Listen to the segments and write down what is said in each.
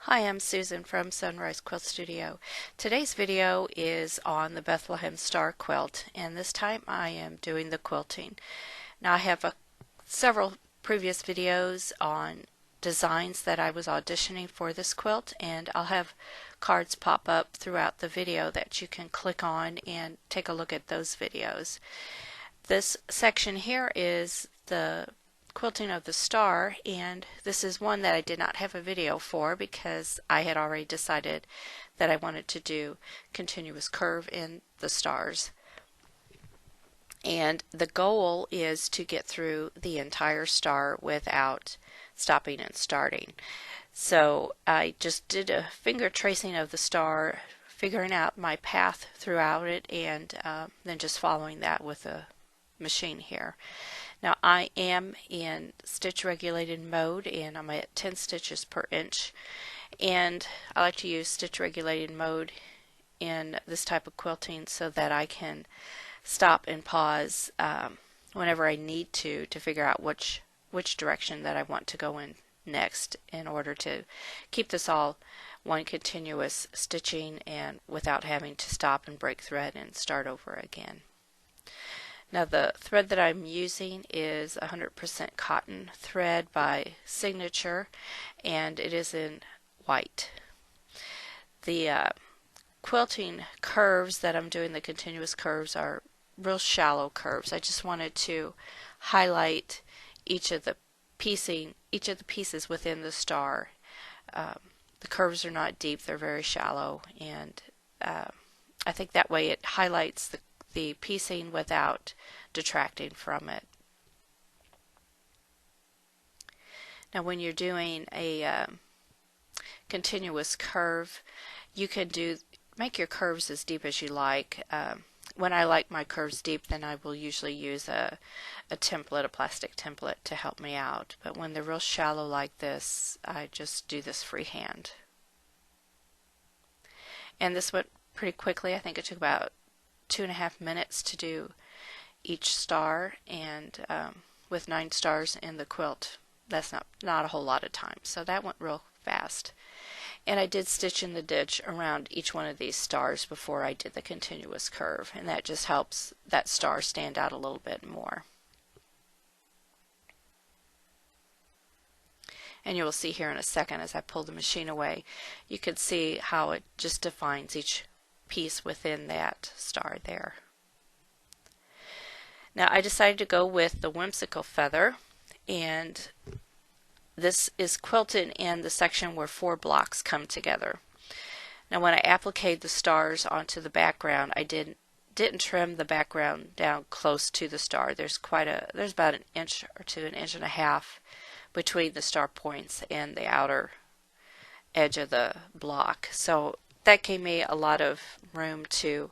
Hi, I'm Susan from Sunrise Quilt Studio. Today's video is on the Bethlehem Star quilt, and this time I am doing the quilting. Now I have several previous videos on designs that I was auditioning for this quilt, and I'll have cards pop up throughout the video that you can click on and take a look at those videos. This section here is the quilting of the star, and this is one that I did not have a video for because I had already decided that I wanted to do continuous curve in the stars, and the goal is to get through the entire star without stopping and starting. So I just did a finger tracing of the star, figuring out my path throughout it, and then just following that with a machine here. Now I am in stitch regulated mode, and I'm at 10 stitches per inch, and I like to use stitch regulated mode in this type of quilting so that I can stop and pause whenever I need to figure out which direction that I want to go in next, in order to keep this all one continuous stitching and without having to stop and break thread and start over again. Now the thread that I'm using is 100% cotton thread by Signature, and it is in white. The quilting curves that I'm doing, the continuous curves, are real shallow curves. I just wanted to highlight each of the pieces within the star. The curves are not deep, they're very shallow, and I think that way it highlights the piecing without detracting from it. Now when you're doing a continuous curve, you can make your curves as deep as you like. When I like my curves deep, then I will usually use a template, a plastic template, to help me out. But when they're real shallow like this, I just do this freehand. And this went pretty quickly. I think it took about 2.5 minutes to do each star, and with 9 stars in the quilt, that's not a whole lot of time, so that went real fast. And I did stitch in the ditch around each one of these stars before I did the continuous curve, and that just helps that star stand out a little bit more. And you will see here in a second, as I pull the machine away, you can see how it just defines each piece within that star there. Now I decided to go with the Whimsical Feather, and this is quilted in the section where 4 blocks come together. Now when I appliqued the stars onto the background, I didn't trim the background down close to the star. There's about an inch or two, an inch and a half between the star points and the outer edge of the block. So that gave me a lot of room to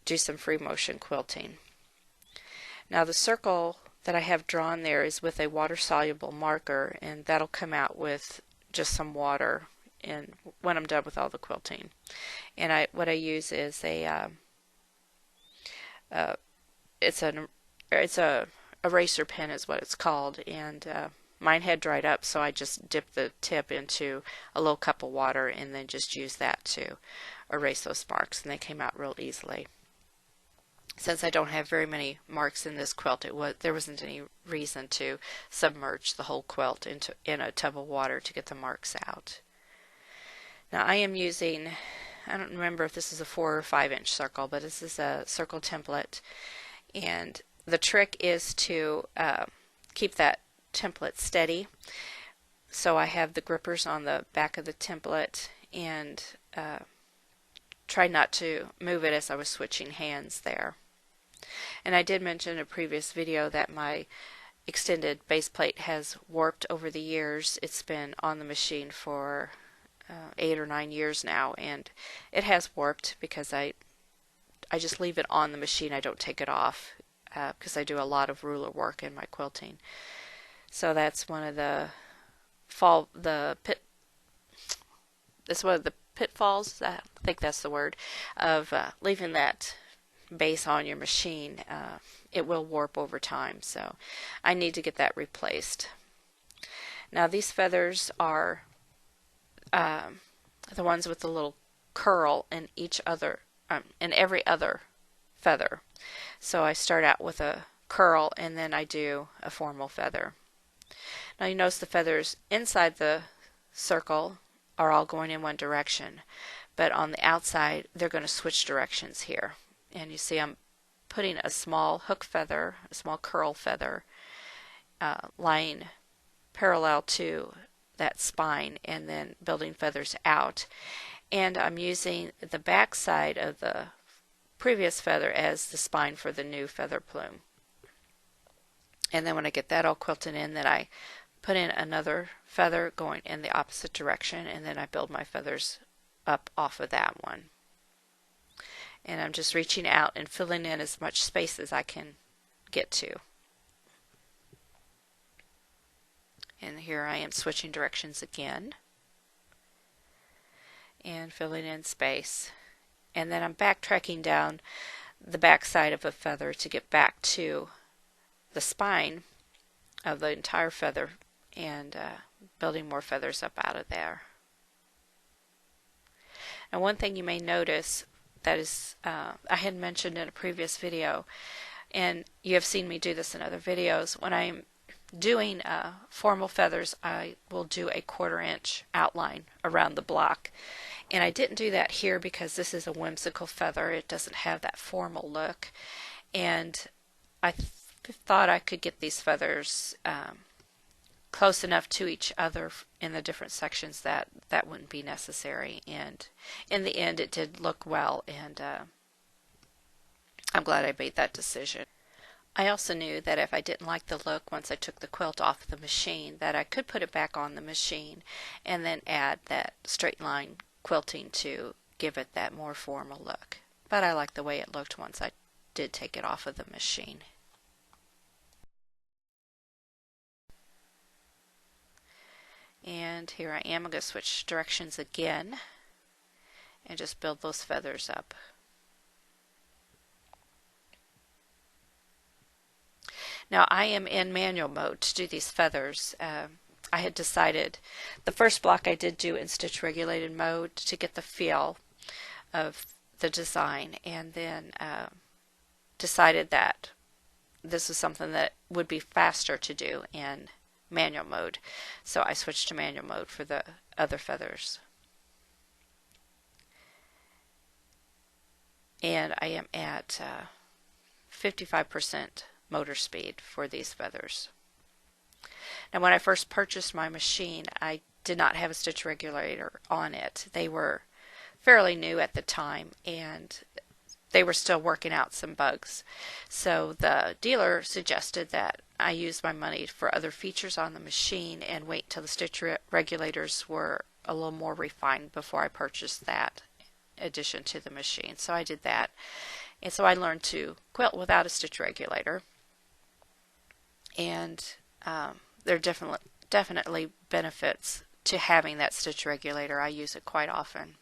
do some free motion quilting. Now the circle that I have drawn there is with a water-soluble marker, and that'll come out with just some water when I'm done with all the quilting. And what I use is it's a eraser pen is what it's called, and mine had dried up, so I just dipped the tip into a little cup of water and then just used that to erase those marks, and they came out real easily. Since I don't have very many marks in this quilt, there wasn't any reason to submerge the whole quilt in a tub of water to get the marks out. Now I am using, I don't remember if this is a 4 or 5 inch circle, but this is a circle template, and the trick is to keep that template steady. So I have the grippers on the back of the template, and try not to move it as I was switching hands there. And I did mention in a previous video that my extended base plate has warped over the years. It's been on the machine for 8 or 9 years now, and it has warped because I just leave it on the machine. I don't take it off because I do a lot of ruler work in my quilting. So that's one of the pitfalls, I think that's the word, of leaving that base on your machine. It will warp over time, so I need to get that replaced. Now these feathers are the ones with the little curl in each other, in every other feather. So I start out with a curl and then I do a formal feather. Now you notice the feathers inside the circle are all going in one direction, but on the outside they're going to switch directions here. And you see I'm putting a small hook feather, a small curl feather, lying parallel to that spine and then building feathers out. And I'm using the back side of the previous feather as the spine for the new feather plume. And then when I get that all quilted in, then I put in another feather going in the opposite direction, and then I build my feathers up off of that one. And I'm just reaching out and filling in as much space as I can get to. And here I am switching directions again and filling in space. And then I'm backtracking down the back side of a feather to get back to the spine of the entire feather and building more feathers up out of there. And one thing you may notice that is I had mentioned in a previous video, and you have seen me do this in other videos, when I'm doing formal feathers I will do a 1/4 inch outline around the block. And I didn't do that here because this is a whimsical feather. It doesn't have that formal look. And I thought I could get these feathers close enough to each other in the different sections that that wouldn't be necessary. And in the end it did look well, and I'm glad I made that decision. I also knew that if I didn't like the look once I took the quilt off the machine, that I could put it back on the machine and then add that straight line quilting to give it that more formal look. But I like the way it looked once I did take it off of the machine. And here I am. I'm going to switch directions again and just build those feathers up. Now I am in manual mode to do these feathers. I had decided the first block I did do in stitch regulated mode to get the feel of the design, and then decided that this was something that would be faster to do in manual mode. So I switched to manual mode for the other feathers. And I am at 55% motor speed for these feathers. Now when I first purchased my machine, I did not have a stitch regulator on it. They were fairly new at the time and they were still working out some bugs. So the dealer suggested that I use my money for other features on the machine and wait till the stitch regulators were a little more refined before I purchased that addition to the machine. So I did that. And so I learned to quilt without a stitch regulator. And there are definitely benefits to having that stitch regulator. I use it quite often.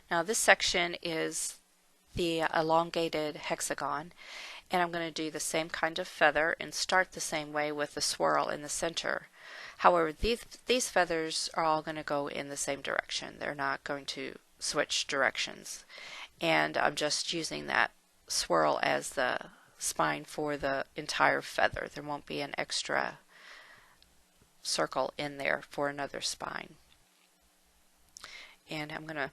Now this section is the elongated hexagon, and I'm going to do the same kind of feather and start the same way with the swirl in the center. However, these feathers are all going to go in the same direction. They're not going to switch directions. And I'm just using that swirl as the spine for the entire feather. There won't be an extra circle in there for another spine. And I'm going to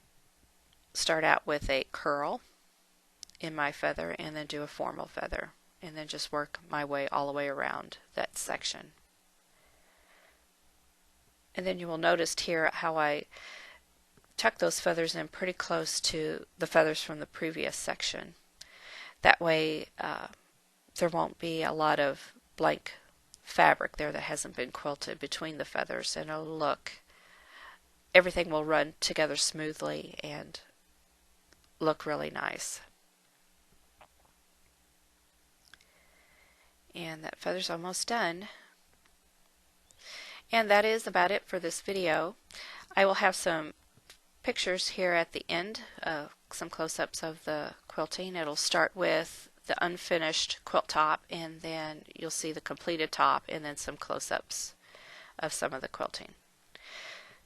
start out with a curl in my feather and then do a formal feather and then just work my way all the way around that section. And then you will notice here how I tuck those feathers in pretty close to the feathers from the previous section. That way there won't be a lot of blank fabric there that hasn't been quilted between the feathers, and it'll look, everything will run together smoothly and look really nice. And that feather's almost done. And that is about it for this video. I will have some pictures here at the end, some close-ups of the quilting. It'll start with the unfinished quilt top, and then you'll see the completed top, and then some close-ups of some of the quilting.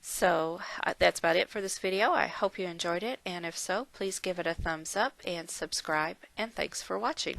So that's about it for this video. I hope you enjoyed it, and if so, please give it a thumbs up and subscribe, and thanks for watching.